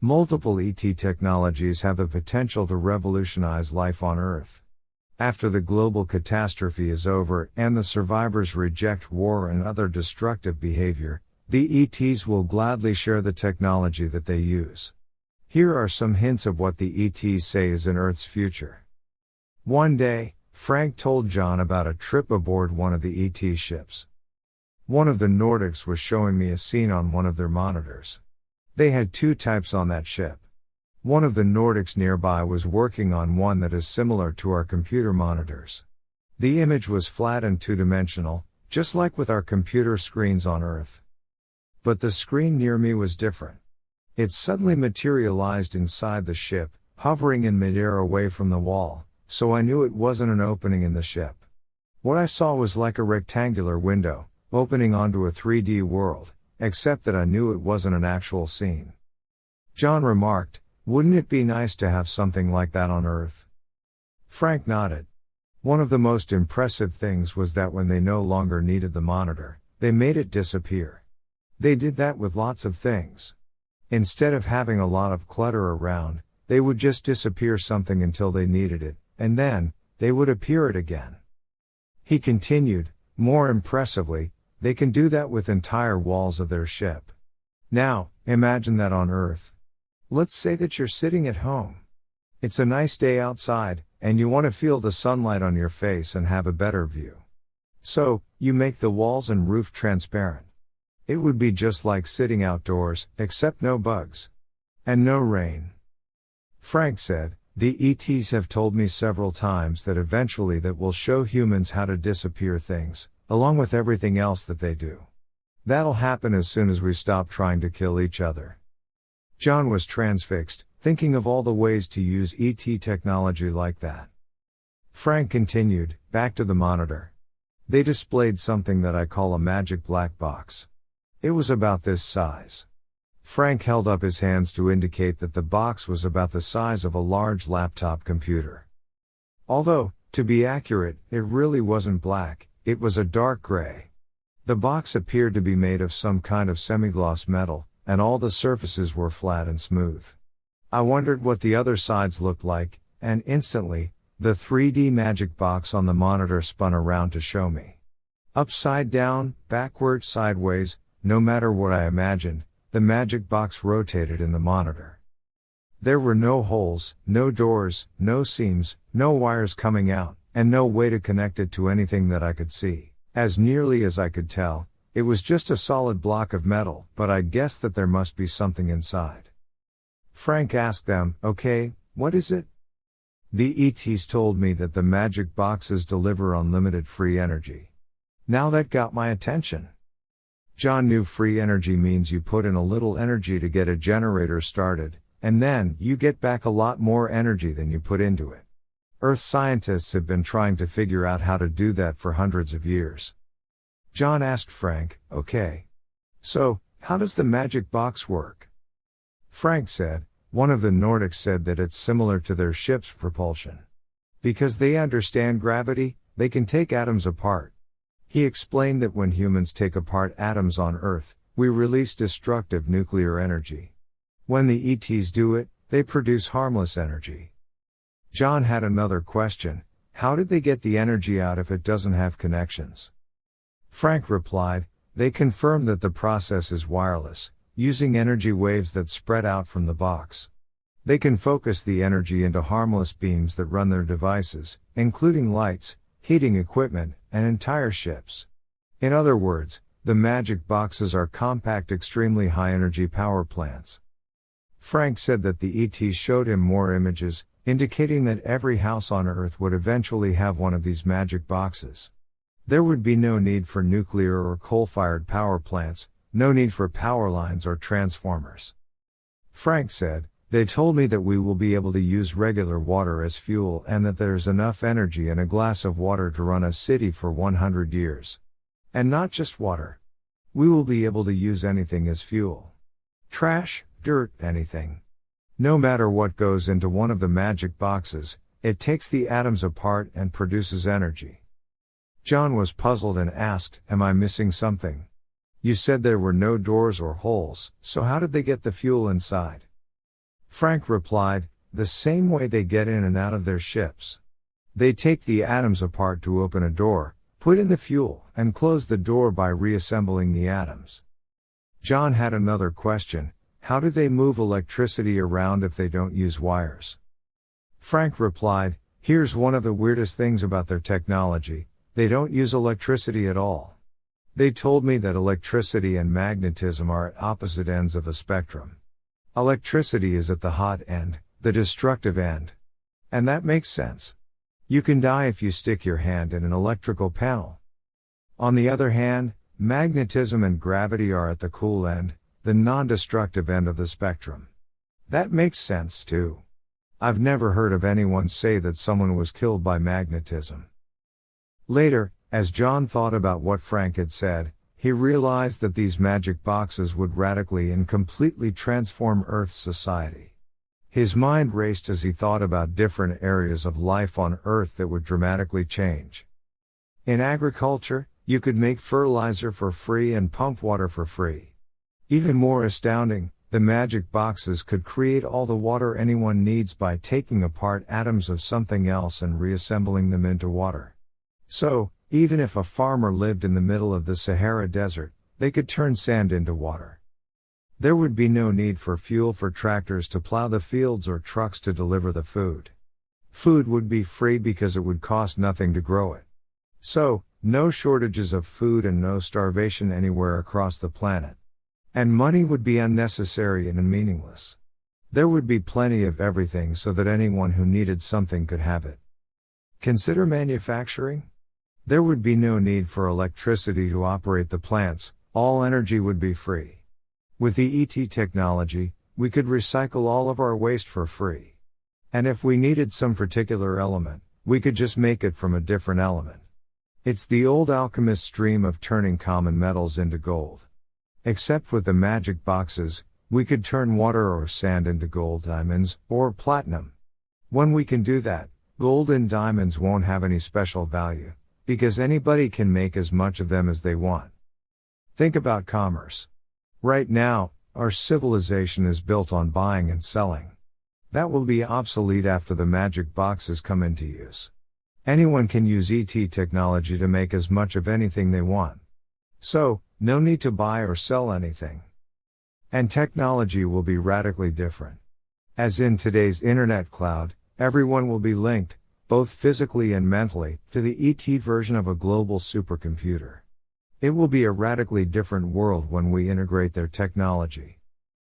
Multiple ET technologies have the potential to revolutionize life on Earth. After the global catastrophe is over and the survivors reject war and other destructive behavior, the ETs will gladly share the technology that they use. Here are some hints of what the ETs say is in Earth's future. One day, Frank told John about a trip aboard one of the ET ships. One of the Nordics was showing me a scene on one of their monitors. They had two types on that ship. One of the Nordics nearby was working on one that is similar to our computer monitors. The image was flat and two-dimensional, just like with our computer screens on Earth. But the screen near me was different. It suddenly materialized inside the ship, hovering in midair away from the wall, so I knew it wasn't an opening in the ship. What I saw was like a rectangular window, opening onto a 3D world, except that I knew it wasn't an actual scene. John remarked, "Wouldn't it be nice to have something like that on Earth?" Frank nodded. One of the most impressive things was that when they no longer needed the monitor, they made it disappear. They did that with lots of things. Instead of having a lot of clutter around, they would just disappear something until they needed it, and then, they would appear it again. He continued, more impressively, they can do that with entire walls of their ship. Now, imagine that on Earth. Let's say that you're sitting at home. It's a nice day outside, and you want to feel the sunlight on your face and have a better view. So, you make the walls and roof transparent. It would be just like sitting outdoors, except no bugs. And no rain. Frank said, the ETs have told me several times that eventually that will show humans how to disappear things, along with everything else that they do. That'll happen as soon as we stop trying to kill each other. John was transfixed, thinking of all the ways to use ET technology like that. Frank continued, back to the monitor. They displayed something that I call a magic black box. It was about this size. Frank held up his hands to indicate that the box was about the size of a large laptop computer. Although, to be accurate, it really wasn't black, it was a dark gray. The box appeared to be made of some kind of semi-gloss metal, and all the surfaces were flat and smooth. I wondered what the other sides looked like, and instantly, the 3D magic box on the monitor spun around to show me. Upside down, backward, sideways, no matter what I imagined, the magic box rotated in the monitor. There were no holes, no doors, no seams, no wires coming out, and no way to connect it to anything that I could see. As nearly as I could tell, it was just a solid block of metal, but I guessed that there must be something inside. Frank asked them, okay, what is it? The ETs told me that the magic boxes deliver unlimited free energy. Now that got my attention. John knew free energy means you put in a little energy to get a generator started, and then you get back a lot more energy than you put into it. Earth scientists have been trying to figure out how to do that for hundreds of years. John asked Frank, okay. So, how does the magic box work? Frank said, one of the Nordics said that it's similar to their ship's propulsion. Because they understand gravity, they can take atoms apart. He explained that when humans take apart atoms on Earth, we release destructive nuclear energy. When the ETs do it, they produce harmless energy. John had another question, how did they get the energy out if it doesn't have connections? Frank replied, they confirmed that the process is wireless, using energy waves that spread out from the box. They can focus the energy into harmless beams that run their devices, including lights, heating equipment, and entire ships. In other words, the magic boxes are compact, extremely high-energy power plants. Frank said that the ET showed him more images, indicating that every house on Earth would eventually have one of these magic boxes. There would be no need for nuclear or coal-fired power plants, no need for power lines or transformers. Frank said, they told me that we will be able to use regular water as fuel and that there's enough energy in a glass of water to run a city for 100 years. And not just water. We will be able to use anything as fuel. Trash, dirt, anything. No matter what goes into one of the magic boxes, it takes the atoms apart and produces energy. John was puzzled and asked, am I missing something? You said there were no doors or holes, so how did they get the fuel inside? Frank replied, the same way they get in and out of their ships. They take the atoms apart to open a door, put in the fuel, and close the door by reassembling the atoms. John had another question: how do they move electricity around if they don't use wires? Frank replied, here's one of the weirdest things about their technology: they don't use electricity at all. They told me that electricity and magnetism are at opposite ends of a spectrum. Electricity is at the hot end, the destructive end. And that makes sense. You can die if you stick your hand in an electrical panel. On the other hand, magnetism and gravity are at the cool end, the non-destructive end of the spectrum. That makes sense too. I've never heard of anyone say that someone was killed by magnetism. Later, as John thought about what Frank had said, he realized that these magic boxes would radically and completely transform Earth's society. His mind raced as he thought about different areas of life on Earth that would dramatically change. In agriculture, you could make fertilizer for free and pump water for free. Even more astounding, the magic boxes could create all the water anyone needs by taking apart atoms of something else and reassembling them into water. So, even if a farmer lived in the middle of the Sahara Desert, they could turn sand into water. There would be no need for fuel for tractors to plow the fields or trucks to deliver the food. Food would be free because it would cost nothing to grow it. So, no shortages of food and no starvation anywhere across the planet. And money would be unnecessary and meaningless. There would be plenty of everything so that anyone who needed something could have it. Consider manufacturing. There would be no need for electricity to operate the plants, all energy would be free. With the ET technology, we could recycle all of our waste for free. And if we needed some particular element, we could just make it from a different element. It's the old alchemist's dream of turning common metals into gold. Except with the magic boxes, we could turn water or sand into gold, diamonds, or platinum. When we can do that, gold and diamonds won't have any special value, because anybody can make as much of them as they want. Think about commerce. Right now, our civilization is built on buying and selling. That will be obsolete after the magic boxes come into use. Anyone can use ET technology to make as much of anything they want. So, no need to buy or sell anything. And technology will be radically different. As in today's internet cloud, everyone will be linked, both physically and mentally, to the ET version of a global supercomputer. It will be a radically different world when we integrate their technology.